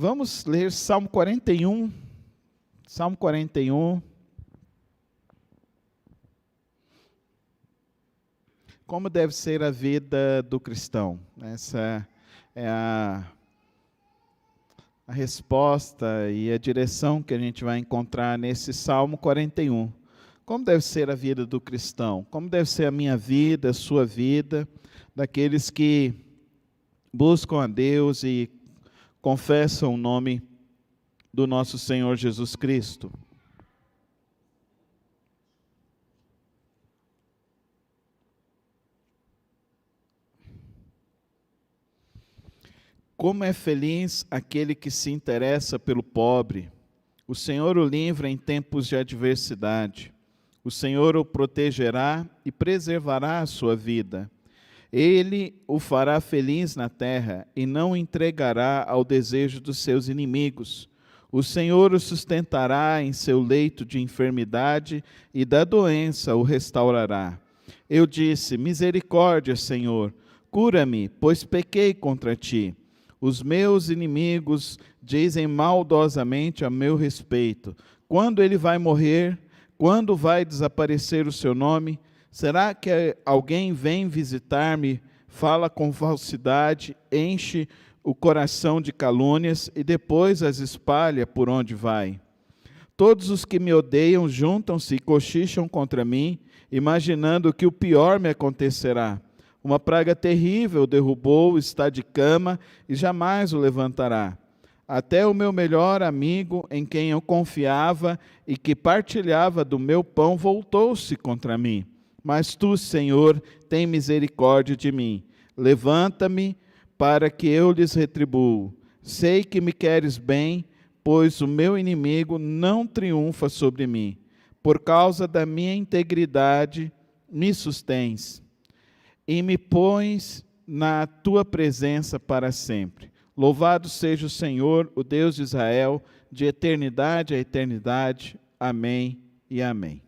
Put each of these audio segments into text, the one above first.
Vamos ler Salmo 41. Salmo 41. Como deve ser a vida do cristão? Essa é a resposta e a direção que a gente vai encontrar nesse Salmo 41. Como deve ser a vida do cristão? Como deve ser a minha vida, a sua vida, daqueles que buscam a Deus e confessam o nome do nosso Senhor Jesus Cristo? Como é feliz aquele que se interessa pelo pobre. O Senhor o livra em tempos de adversidade. O Senhor o protegerá e preservará a sua vida. Ele o fará feliz na terra e não o entregará ao desejo dos seus inimigos. O Senhor o sustentará em seu leito de enfermidade e da doença o restaurará. Eu disse: misericórdia, Senhor, cura-me, pois pequei contra ti. Os meus inimigos dizem maldosamente a meu respeito: quando ele vai morrer? Quando vai desaparecer o seu nome? Será que alguém vem visitar-me, fala com falsidade, enche o coração de calúnias e depois as espalha por onde vai? Todos os que me odeiam juntam-se e cochicham contra mim, imaginando que o pior me acontecerá. Uma praga terrível o derrubou, está de cama e jamais o levantará. Até o meu melhor amigo, em quem eu confiava e que partilhava do meu pão, voltou-se contra mim. Mas tu, Senhor, tem misericórdia de mim. Levanta-me para que eu lhes retribuo. Sei que me queres bem, pois o meu inimigo não triunfa sobre mim. Por causa da minha integridade, me sustens e me pões na tua presença para sempre. Louvado seja o Senhor, o Deus de Israel, de eternidade a eternidade. Amém e amém.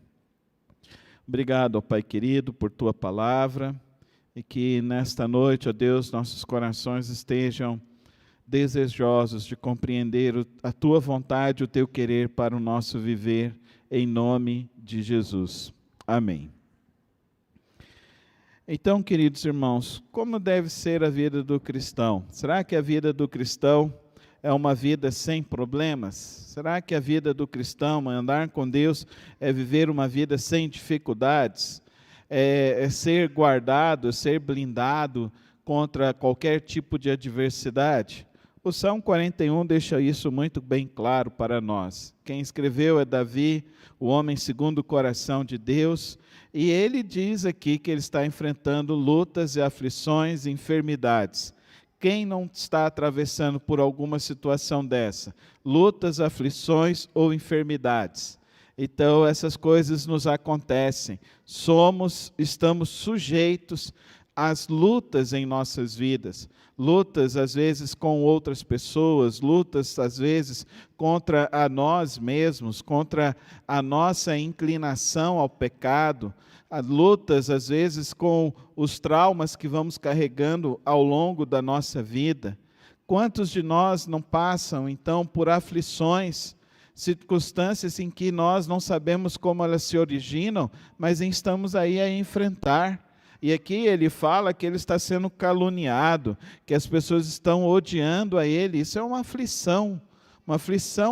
Obrigado, ó Pai querido, por tua palavra, e que nesta noite, ó Deus, nossos corações estejam desejosos de compreender a tua vontade, o teu querer para o nosso viver, em nome de Jesus. Amém. Então, queridos irmãos, como deve ser a vida do cristão? Será que a vida do cristão é uma vida sem problemas? Será que a vida do cristão, andar com Deus, é viver uma vida sem dificuldades? É ser guardado, é ser blindado contra qualquer tipo de adversidade? O Salmo 41 deixa isso muito bem claro para nós. Quem escreveu é Davi, o homem segundo o coração de Deus, e ele diz aqui que ele está enfrentando lutas e aflições e enfermidades. Quem não está atravessando por alguma situação dessa? Lutas, aflições ou enfermidades. Então, essas coisas nos acontecem. Estamos sujeitos às lutas em nossas vidas. Lutas, às vezes, com outras pessoas, lutas, às vezes, contra a nós mesmos, contra a nossa inclinação ao pecado, lutas, às vezes, com os traumas que vamos carregando ao longo da nossa vida. Quantos de nós não passam, então, por aflições, circunstâncias em que nós não sabemos como elas se originam, mas estamos aí a enfrentar? E aqui ele fala que ele está sendo caluniado, que as pessoas estão odiando a ele. Isso é uma aflição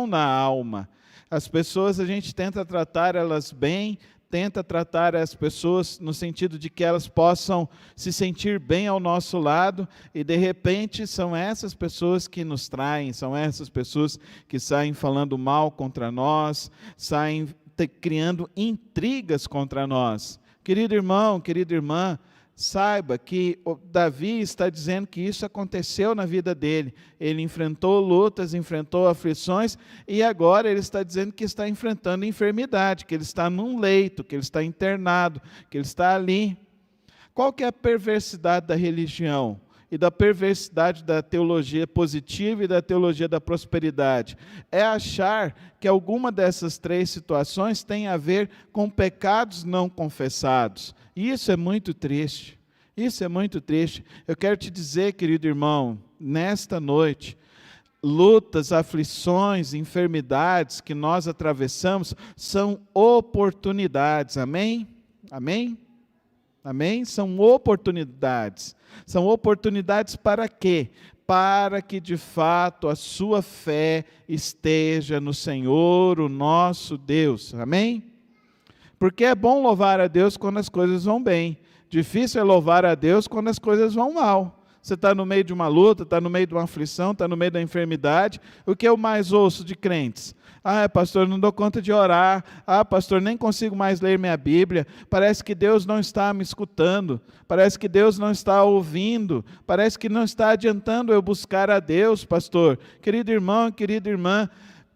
na alma. As pessoas, a gente tenta tratar elas bem, tenta tratar as pessoas no sentido de que elas possam se sentir bem ao nosso lado, e de repente são essas pessoas que nos traem, são essas pessoas que saem falando mal contra nós, saem criando intrigas contra nós. Querido irmão, querida irmã, saiba que Davi está dizendo que isso aconteceu na vida dele. Ele enfrentou lutas, enfrentou aflições, e agora ele está dizendo que está enfrentando enfermidade, que ele está num leito, que ele está internado, que ele está ali. Qual que é a perversidade da religião? E da perversidade da teologia positiva e da teologia da prosperidade? É achar que alguma dessas três situações tem a ver com pecados não confessados. Isso é muito triste. Isso é muito triste. Eu quero te dizer, querido irmão, nesta noite, lutas, aflições, enfermidades que nós atravessamos são oportunidades, amém? Amém? Amém? São oportunidades. São oportunidades para quê? Para que de fato a sua fé esteja no Senhor, o nosso Deus, amém? Porque é bom louvar a Deus quando as coisas vão bem, difícil é louvar a Deus quando as coisas vão mal. Você está no meio de uma luta, está no meio de uma aflição, está no meio da enfermidade. O que eu mais ouço de crentes? Pastor, não dou conta de orar. Pastor, nem consigo mais ler minha Bíblia. Parece que Deus não está me escutando. Parece que Deus não está ouvindo. Parece que não está adiantando eu buscar a Deus, pastor. Querido irmão, querida irmã,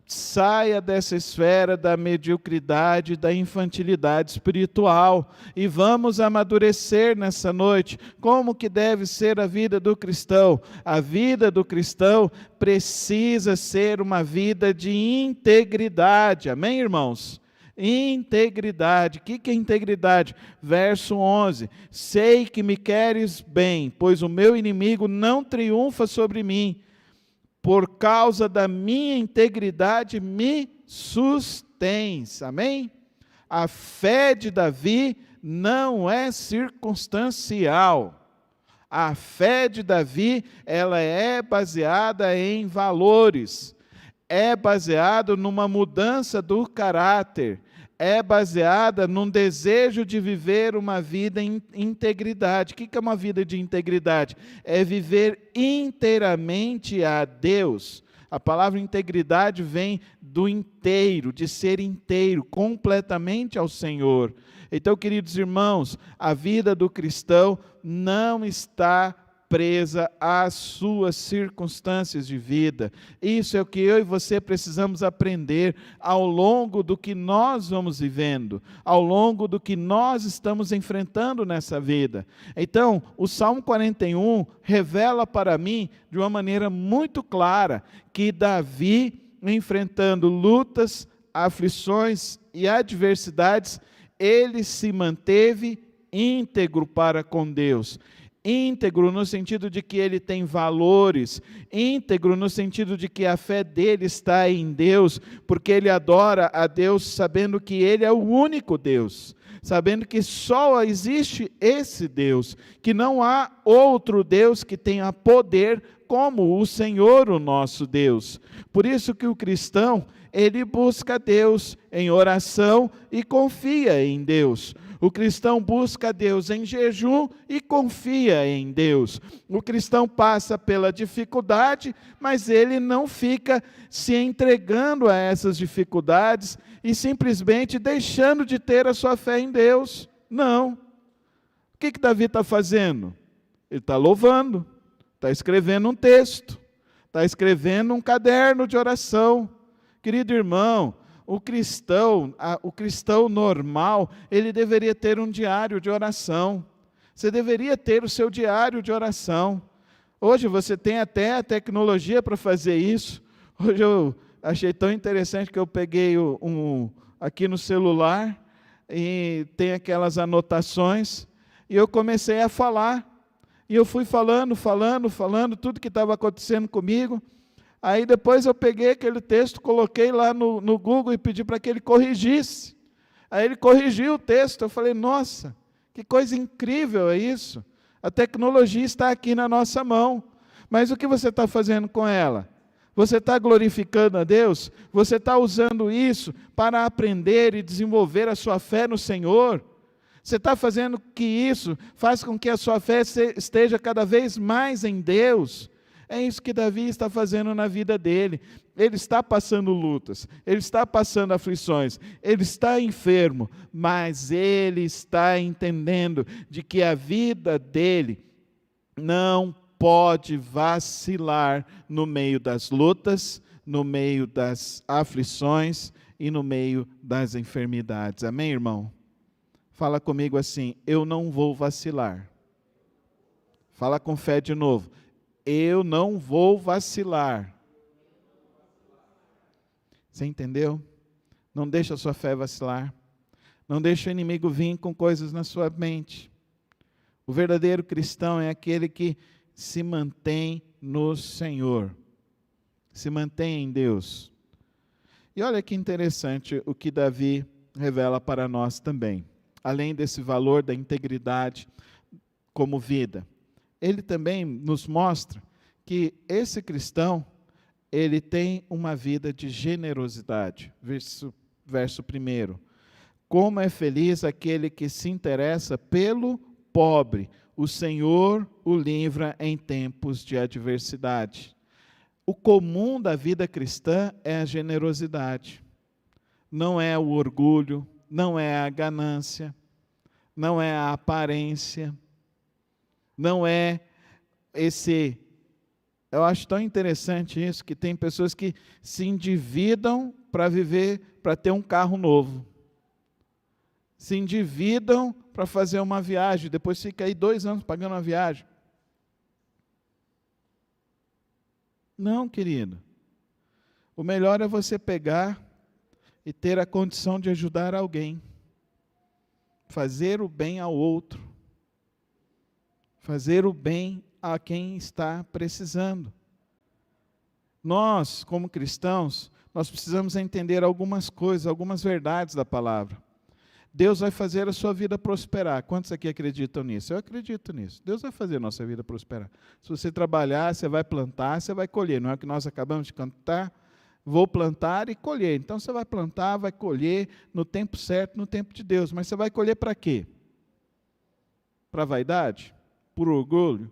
saia dessa esfera da mediocridade, da infantilidade espiritual e vamos amadurecer nessa noite. Como que deve ser a vida do cristão? A vida do cristão precisa ser uma vida de integridade, amém, irmãos? Integridade. O que é integridade? Verso 11: sei que me queres bem, pois o meu inimigo não triunfa sobre mim. Por causa da minha integridade me sustens. Amém? A fé de Davi não é circunstancial. A fé de Davi, ela é baseada em valores. É baseada numa mudança do caráter. É baseada num desejo de viver uma vida em integridade. O que é uma vida de integridade? É viver inteiramente a Deus. A palavra integridade vem do inteiro, de ser inteiro, completamente ao Senhor. Então, queridos irmãos, a vida do cristão não está presa às suas circunstâncias de vida. Isso é o que eu e você precisamos aprender ao longo do que nós vamos vivendo, ao longo do que nós estamos enfrentando nessa vida. Então, o Salmo 41 revela para mim, de uma maneira muito clara, que Davi, enfrentando lutas, aflições e adversidades, ele se manteve íntegro para com Deus. Íntegro no sentido de que ele tem valores, íntegro no sentido de que a fé dele está em Deus, porque ele adora a Deus sabendo que ele é o único Deus, sabendo que só existe esse Deus, que não há outro Deus que tenha poder como o Senhor, o nosso Deus. Por isso que o cristão, ele busca Deus em oração e confia em Deus. O cristão busca Deus em jejum e confia em Deus. O cristão passa pela dificuldade, mas ele não fica se entregando a essas dificuldades e simplesmente deixando de ter a sua fé em Deus. Não. O que Davi está fazendo? Ele está louvando, está escrevendo um texto, está escrevendo um caderno de oração. Querido irmão, o cristão normal, ele deveria ter um diário de oração. Você deveria ter o seu diário de oração. Hoje você tem até a tecnologia para fazer isso. Hoje eu achei tão interessante que eu peguei aqui no celular e tem aquelas anotações e eu comecei a falar. E eu fui falando tudo que estava acontecendo comigo. Aí depois eu peguei aquele texto, coloquei lá no Google e pedi para que ele corrigisse. Aí ele corrigiu o texto, eu falei, nossa, que coisa incrível é isso. A tecnologia está aqui na nossa mão, mas o que você está fazendo com ela? Você está glorificando a Deus? Você está usando isso para aprender e desenvolver a sua fé no Senhor? Você está fazendo que isso faz com que a sua fé esteja cada vez mais em Deus? É isso que Davi está fazendo na vida dele. Ele está passando lutas, ele está passando aflições, ele está enfermo, mas ele está entendendo de que a vida dele não pode vacilar no meio das lutas, no meio das aflições e no meio das enfermidades. Amém, irmão? Fala comigo assim, eu não vou vacilar. Fala com fé de novo. Eu não vou vacilar. Você entendeu? Não deixa a sua fé vacilar. Não deixa o inimigo vir com coisas na sua mente. O verdadeiro cristão é aquele que se mantém no Senhor. Se mantenha em Deus. E olha que interessante o que Davi revela para nós também. Além desse valor da integridade como vida, ele também nos mostra que esse cristão, ele tem uma vida de generosidade. Verso 1. Como é feliz aquele que se interessa pelo pobre, o Senhor o livra em tempos de adversidade. O comum da vida cristã é a generosidade. Não é o orgulho, não é a ganância, não é a aparência, não é esse... Eu acho tão interessante isso, que tem pessoas que se endividam para viver, para ter um carro novo. Se endividam para fazer uma viagem, depois fica aí 2 anos pagando uma viagem. Não, querido. O melhor é você pegar e ter a condição de ajudar alguém. Fazer o bem ao outro. Fazer o bem a quem está precisando. Nós, como cristãos, nós precisamos entender algumas coisas, algumas verdades da palavra. Deus vai fazer a sua vida prosperar. Quantos aqui acreditam nisso? Eu acredito nisso. Deus vai fazer a nossa vida prosperar. Se você trabalhar, você vai plantar, você vai colher. Não é o que nós acabamos de cantar? Vou plantar e colher. Então você vai plantar, vai colher no tempo certo, no tempo de Deus. Mas você vai colher para quê? Para vaidade? Por orgulho?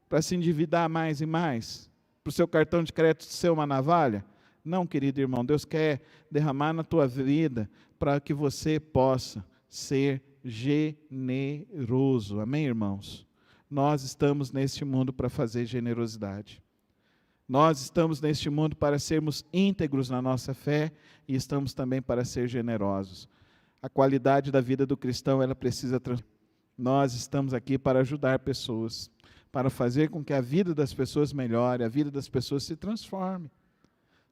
Para se endividar mais e mais? Para o seu cartão de crédito ser uma navalha? Não, querido irmão, Deus quer derramar na tua vida para que você possa ser generoso. Amém, irmãos? Nós estamos neste mundo para fazer generosidade. Nós estamos neste mundo para sermos íntegros na nossa fé e estamos também para ser generosos. A qualidade da vida do cristão, ela precisa transformar. Nós estamos aqui para ajudar pessoas, para fazer com que a vida das pessoas melhore, a vida das pessoas se transforme.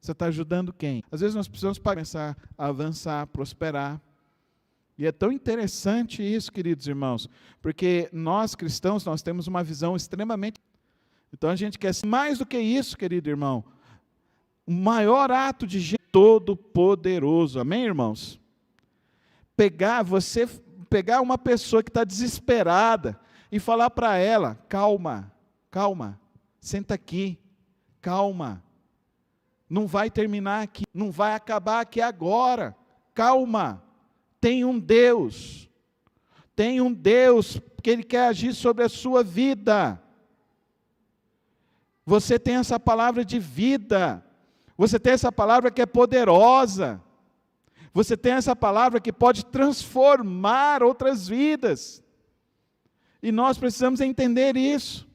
Você está ajudando quem? Às vezes nós precisamos começar a avançar, prosperar. E é tão interessante isso, queridos irmãos, porque nós cristãos, nós temos uma visão extremamente... Então a gente quer ser mais do que isso, querido irmão. O maior ato de todo-poderoso. Amém, irmãos? Pegar uma pessoa que está desesperada e falar para ela, calma, calma, senta aqui, calma. Não vai terminar aqui, não vai acabar aqui agora. Calma, tem um Deus que Ele quer agir sobre a sua vida. Você tem essa palavra de vida, você tem essa palavra que é poderosa, você tem essa palavra que pode transformar outras vidas. E nós precisamos entender isso.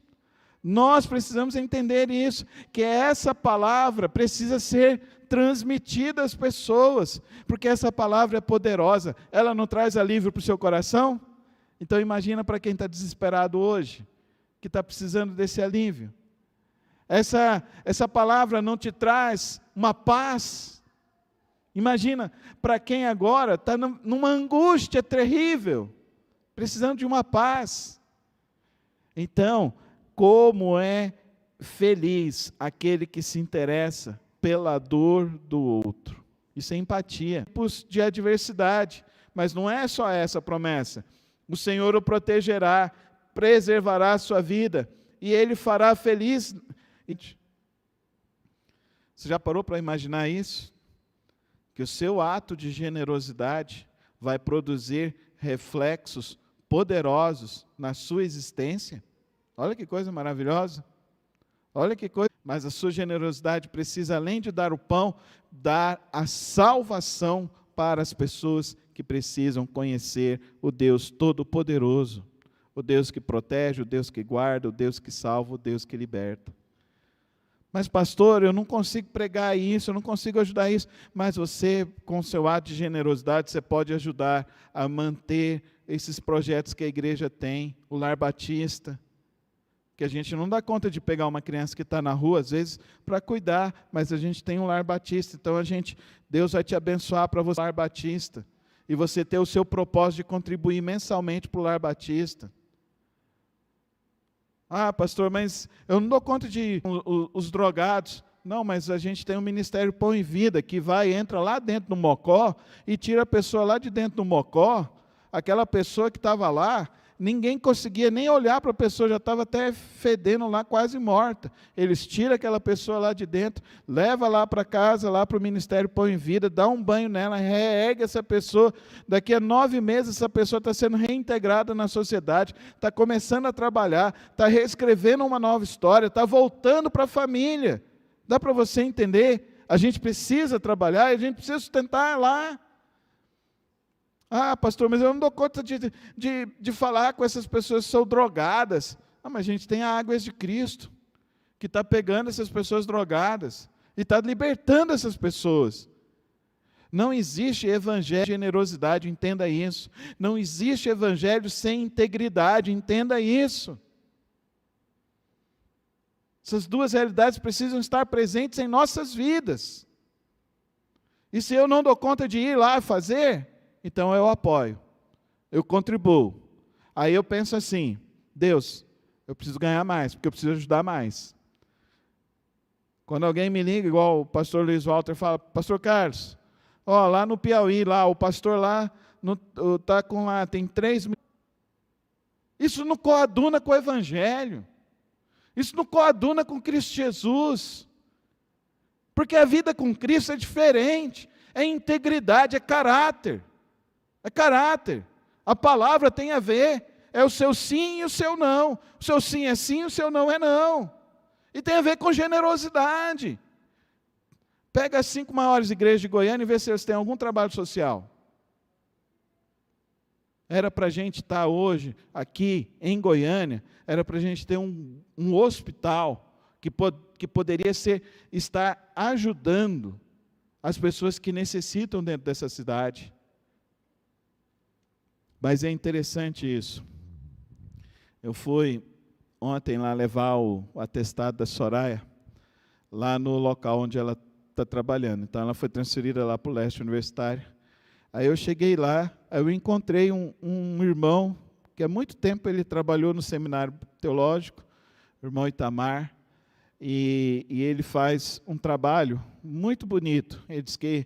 Nós precisamos entender isso, que essa palavra precisa ser transmitida às pessoas, porque essa palavra é poderosa. Ela não traz alívio para o seu coração? Então imagina para quem está desesperado hoje, que está precisando desse alívio. Essa palavra não te traz uma paz? Imagina para quem agora está numa angústia terrível, precisando de uma paz. Então, como é feliz aquele que se interessa pela dor do outro. Isso é empatia. Tempos de adversidade, mas não é só essa promessa. O Senhor o protegerá, preservará a sua vida, e Ele fará feliz. Você já parou para imaginar isso? Que o seu ato de generosidade vai produzir reflexos poderosos na sua existência? Olha que coisa maravilhosa. Olha que coisa. Mas a sua generosidade precisa, além de dar o pão, dar a salvação para as pessoas que precisam conhecer o Deus Todo-Poderoso, o Deus que protege, o Deus que guarda, o Deus que salva, o Deus que liberta. Mas pastor, eu não consigo pregar isso, eu não consigo ajudar isso. Mas você, com o seu ato de generosidade, você pode ajudar a manter esses projetos que a igreja tem, o Lar Batista, que a gente não dá conta de pegar uma criança que está na rua, às vezes, para cuidar, mas a gente tem um Lar Batista, então Deus vai te abençoar para você, Lar Batista, e você ter o seu propósito de contribuir mensalmente para o Lar Batista. Ah, pastor, mas eu não dou conta de os drogados. Não, mas a gente tem um Ministério Pão e Vida, que entra lá dentro do mocó, e tira a pessoa lá de dentro do mocó, aquela pessoa que estava lá, ninguém conseguia nem olhar para a pessoa, já estava até fedendo lá, quase morta. Eles tiram aquela pessoa lá de dentro, leva lá para casa, lá para o Ministério Pão e Vida, dá um banho nela, reergue essa pessoa. Daqui a 9 meses, essa pessoa está sendo reintegrada na sociedade, está começando a trabalhar, está reescrevendo uma nova história, está voltando para a família. Dá para você entender? A gente precisa trabalhar, a gente precisa sustentar lá. Ah, pastor, mas eu não dou conta de falar com essas pessoas que são drogadas. Ah, mas a gente tem a Águas de Cristo, que está pegando essas pessoas drogadas e está libertando essas pessoas. Não existe evangelho de generosidade, entenda isso. Não existe evangelho sem integridade, entenda isso. Essas duas realidades precisam estar presentes em nossas vidas. E se eu não dou conta de ir lá fazer, então eu apoio, eu contribuo. Aí eu penso assim, Deus, eu preciso ganhar mais, porque eu preciso ajudar mais. Quando alguém me liga, igual o pastor Luiz Walter fala, pastor Carlos, lá no Piauí, lá, o pastor lá, está com lá, tem 3 mil. Isso não coaduna com o Evangelho. Isso não coaduna com Cristo Jesus. Porque a vida com Cristo é diferente, é integridade, é caráter. É caráter. A palavra tem a ver, é o seu sim e o seu não. O seu sim é sim, o seu não é não. E tem a ver com generosidade. Pega as 5 maiores igrejas de Goiânia e vê se eles têm algum trabalho social. Era para a gente estar hoje, aqui em Goiânia, era para a gente ter um hospital que poderia estar ajudando as pessoas que necessitam dentro dessa cidade. Mas é interessante isso. Eu fui ontem lá levar o atestado da Soraya, lá no local onde ela está trabalhando. Então ela foi transferida lá para o leste universitário. Aí eu cheguei lá, eu encontrei um irmão, que há muito tempo ele trabalhou no seminário teológico, o irmão Itamar, e ele faz um trabalho muito bonito. Ele diz que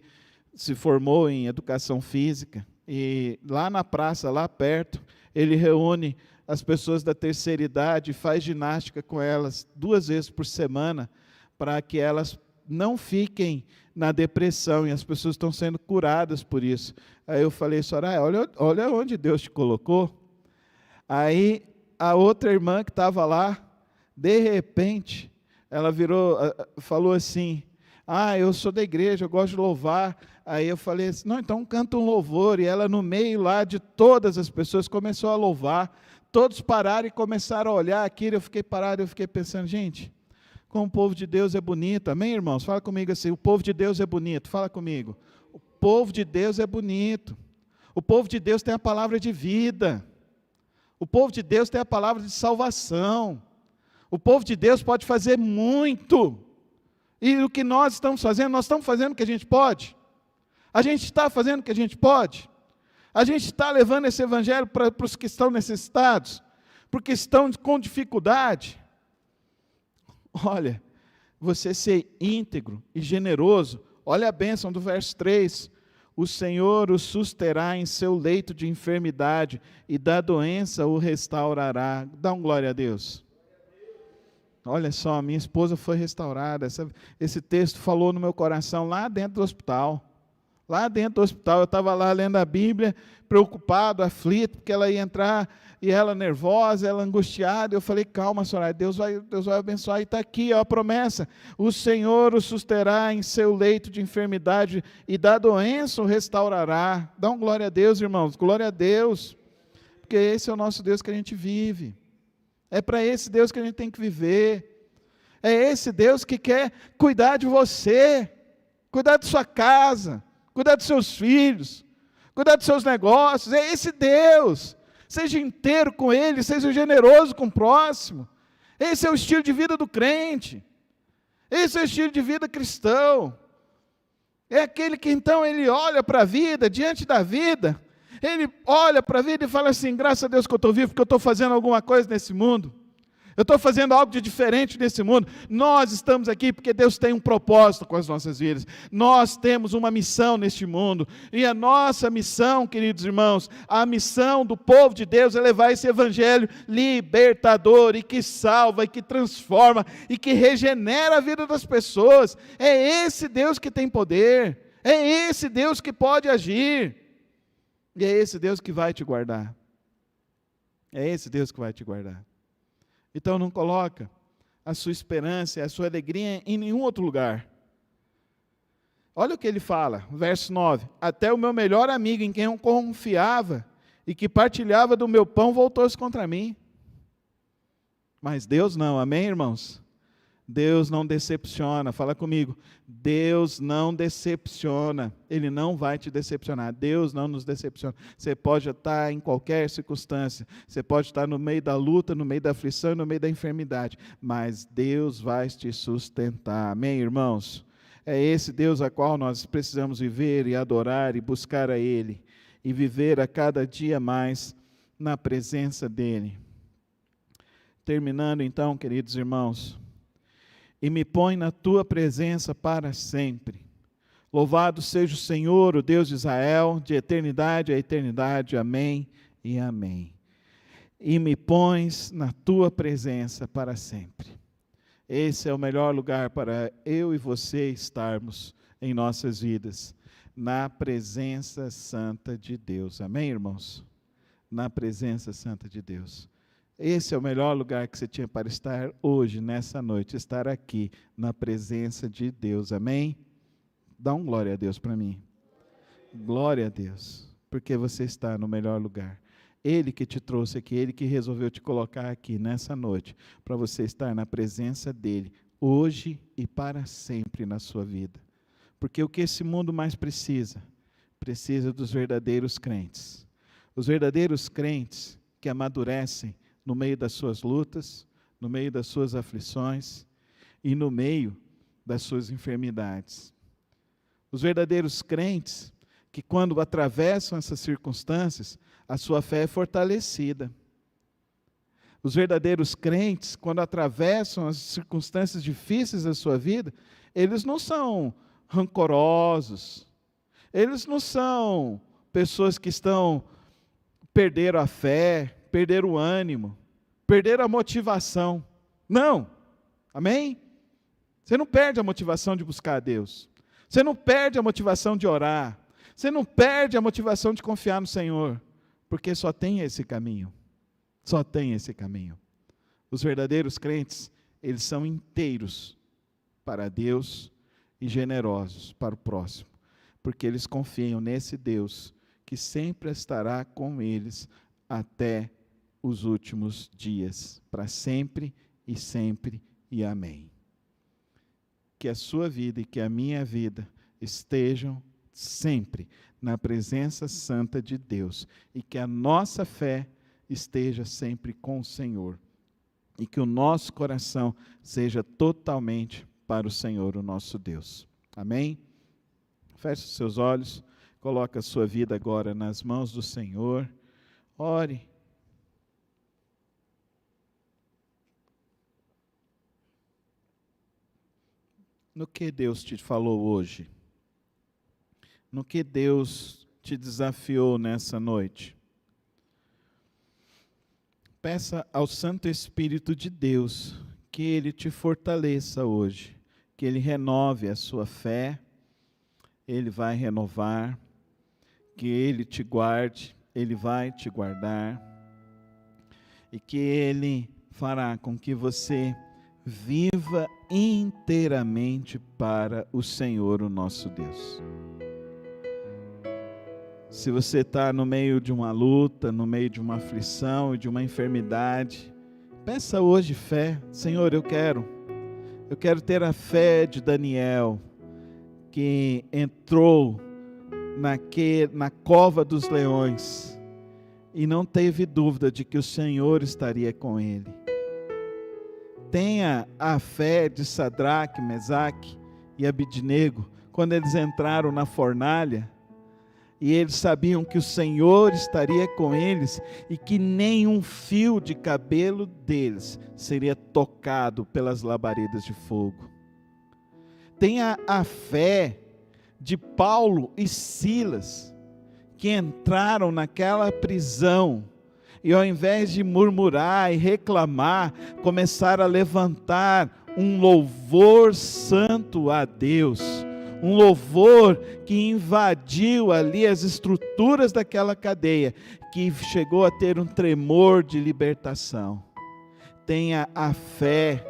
se formou em educação física, e lá na praça, lá perto, ele reúne as pessoas da terceira idade, faz ginástica com elas 2 vezes por semana, para que elas não fiquem na depressão, e as pessoas estão sendo curadas por isso. Aí eu falei, Soraya, olha onde Deus te colocou. Aí a outra irmã que estava lá, de repente, ela falou assim, eu sou da igreja, eu gosto de louvar. Aí eu falei assim, não, então canta um louvor. E ela no meio lá de todas as pessoas começou a louvar. Todos pararam e começaram a olhar aquilo. Eu fiquei parado, eu fiquei pensando, gente, como o povo de Deus é bonito. Amém, irmãos? Fala comigo assim, o povo de Deus é bonito. Fala comigo. O povo de Deus é bonito. O povo de Deus tem a palavra de vida. O povo de Deus tem a palavra de salvação. O povo de Deus pode fazer muito. E o que nós estamos fazendo o que a gente pode. A gente está fazendo o que a gente pode. A gente está levando esse evangelho para os que estão necessitados, porque estão com dificuldade. Olha, você ser íntegro e generoso, olha a bênção do verso 3. O Senhor o susterá em seu leito de enfermidade e da doença o restaurará. Dá um glória a Deus. Olha só, minha esposa foi restaurada. Esse texto falou no meu coração lá dentro do hospital. Lá dentro do hospital, eu estava lá lendo a Bíblia, preocupado, aflito, porque ela ia entrar, e ela nervosa, ela angustiada. Eu falei, calma, Soraya, Deus vai abençoar. E está aqui a promessa, o Senhor o susterá em seu leito de enfermidade, e da doença o restaurará. Dá um glória a Deus, irmãos, glória a Deus, porque esse é o nosso Deus que a gente vive. É para esse Deus que a gente tem que viver. É esse Deus que quer cuidar de você, cuidar de sua casa, cuidar dos seus filhos, cuidar dos seus negócios. É esse Deus. Seja inteiro com Ele, seja generoso com o próximo. Esse é o estilo de vida do crente. Esse é o estilo de vida cristão. É aquele que então ele olha para a vida, diante da vida, ele olha para a vida e fala assim, graças a Deus que eu estou vivo, porque eu estou fazendo alguma coisa nesse mundo. Eu estou fazendo algo de diferente nesse mundo. Nós estamos aqui porque Deus tem um propósito com as nossas vidas. Nós temos uma missão neste mundo. E a nossa missão, queridos irmãos, a missão do povo de Deus é levar esse evangelho libertador e que salva, e que transforma, e que regenera a vida das pessoas. É esse Deus que tem poder. É esse Deus que pode agir. E é esse Deus que vai te guardar. É esse Deus que vai te guardar. Então não coloca a sua esperança, a sua alegria em nenhum outro lugar. Olha o que ele fala, verso 9. Até o meu melhor amigo, em quem eu confiava e que partilhava do meu pão, voltou-se contra mim. Mas Deus não, amém, irmãos? Deus não decepciona, fala comigo. Deus não decepciona, Ele não vai te decepcionar. Deus não nos decepciona. Você pode estar em qualquer circunstância, você pode estar no meio da luta, no meio da aflição, no meio da enfermidade, mas Deus vai te sustentar, amém, irmãos? É esse Deus a qual nós precisamos viver e adorar e buscar a Ele, e viver a cada dia mais na presença dEle. Terminando então, queridos irmãos, e me põe na tua presença para sempre. Louvado seja o Senhor, o Deus de Israel, de eternidade a eternidade. Amém e amém. E me pões na tua presença para sempre. Esse é o melhor lugar para eu e você estarmos em nossas vidas, na presença santa de Deus. Amém, irmãos? Na presença santa de Deus. Esse é o melhor lugar que você tinha para estar hoje, nessa noite, estar aqui, na presença de Deus, amém? Dá um glória a Deus para mim. Glória a Deus, porque você está no melhor lugar. Ele que te trouxe aqui, Ele que resolveu te colocar aqui, nessa noite, para você estar na presença dEle, hoje e para sempre na sua vida. Porque o que esse mundo mais precisa? Precisa dos verdadeiros crentes. Os verdadeiros crentes que amadurecem no meio das suas lutas, no meio das suas aflições e no meio das suas enfermidades. Os verdadeiros crentes que quando atravessam essas circunstâncias, a sua fé é fortalecida. Os verdadeiros crentes, quando atravessam as circunstâncias difíceis da sua vida, eles não são rancorosos, eles não são pessoas que perderam a fé, perderam o ânimo, perderam a motivação. Não, amém? Você não perde a motivação de buscar a Deus, você não perde a motivação de orar, você não perde a motivação de confiar no Senhor, porque só tem esse caminho, só tem esse caminho. Os verdadeiros crentes, eles são inteiros para Deus e generosos para o próximo, porque eles confiam nesse Deus que sempre estará com eles até os últimos dias, para sempre e amém. Que a sua vida e que a minha vida estejam sempre na presença santa de Deus, e que a nossa fé esteja sempre com o Senhor, e que o nosso coração seja totalmente para o Senhor, o nosso Deus. Amém? Feche os seus olhos, coloque a sua vida agora nas mãos do Senhor, ore. No que Deus te falou hoje? No que Deus te desafiou nessa noite? Peça ao Santo Espírito de Deus que Ele te fortaleça hoje, que Ele renove a sua fé, Ele vai renovar, que Ele te guarde, Ele vai te guardar, e que Ele fará com que você viva inteiramente para o Senhor, o nosso Deus. Se você está no meio de uma luta, no meio de uma aflição e de uma enfermidade, peça hoje fé. Senhor, eu quero ter a fé de Daniel, que entrou na cova dos leões e não teve dúvida de que o Senhor estaria com ele. Tenha a fé de Sadraque, Mesaque e Abidnego, quando eles entraram na fornalha, E eles sabiam que o Senhor estaria com eles e que nenhum fio de cabelo deles seria tocado pelas labaredas de fogo. Tenha a fé de Paulo e Silas, que entraram naquela prisão e ao invés de murmurar e reclamar, começaram a levantar um louvor santo a Deus. Um louvor que invadiu ali as estruturas daquela cadeia, que chegou a ter um tremor de libertação. Tenha a fé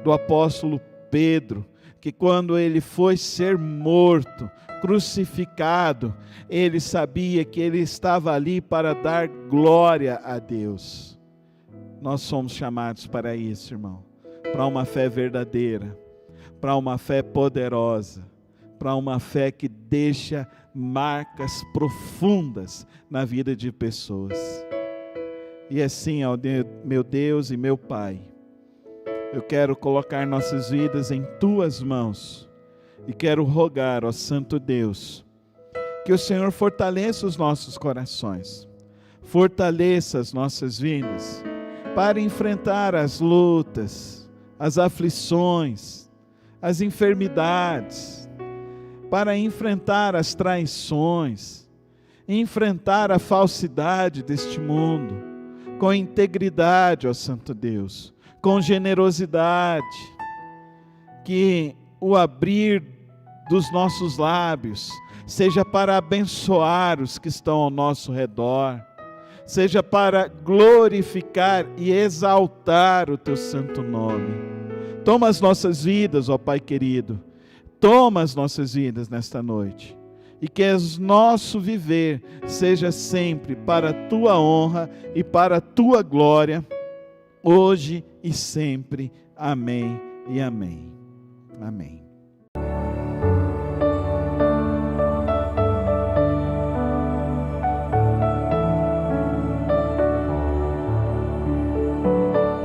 do apóstolo Pedro, que quando ele foi ser morto, crucificado, ele sabia que ele estava ali para dar glória a Deus. Nós somos chamados para isso, irmão, para uma fé verdadeira, para uma fé poderosa, para uma fé que deixa marcas profundas na vida de pessoas. E assim, ó meu Deus e meu Pai, eu quero colocar nossas vidas em Tuas mãos e quero rogar, ó Santo Deus, que o Senhor fortaleça os nossos corações, fortaleça as nossas vidas para enfrentar as lutas, as aflições, as enfermidades, para enfrentar as traições, enfrentar a falsidade deste mundo, com integridade, ó Santo Deus, com generosidade, que o abrir dos nossos lábios seja para abençoar os que estão ao nosso redor, seja para glorificar e exaltar o Teu santo nome. Toma as nossas vidas, ó Pai querido, toma as nossas vidas nesta noite, e que o nosso viver seja sempre para a Tua honra e para a Tua glória, hoje e sempre. Amém e amém. Amém.